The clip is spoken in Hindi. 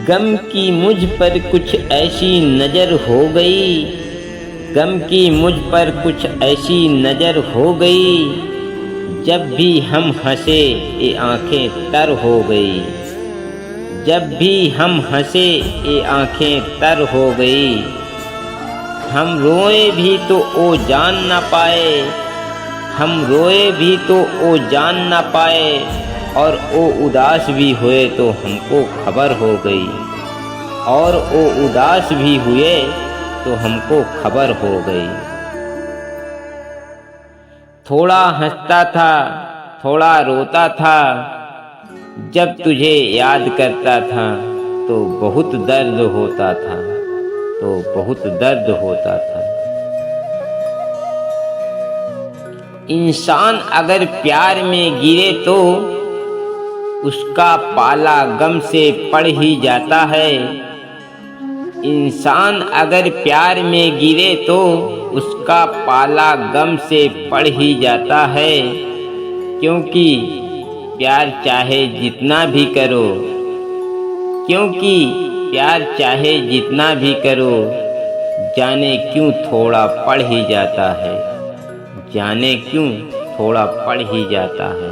गम की मुझ पर कुछ ऐसी नज़र हो गई, गम की मुझ पर कुछ ऐसी नज़र हो गई, जब भी हम हंसे ये आंखें तर हो गई, जब भी हम हंसे ये आंखें तर हो गई। हम रोए भी तो ओ जान ना पाए, हम रोए भी तो ओ जान ना पाए, और ओ उदास भी हुए तो हमको खबर हो गई, और ओ उदास भी हुए तो हमको खबर हो गई। थोड़ा हंसता था थोड़ा रोता था, जब तुझे याद करता था तो बहुत दर्द होता था, तो बहुत दर्द होता था। इंसान अगर प्यार में गिरे तो उसका पाला गम से पड़ ही जाता है। इंसान अगर प्यार में गिरे तो उसका पाला गम से पड़ ही जाता है, क्योंकि प्यार चाहे जितना भी करो, क्योंकि प्यार चाहे जितना भी करो, जाने क्यों थोड़ा पड़ ही जाता है, जाने क्यों थोड़ा पड़ ही जाता है।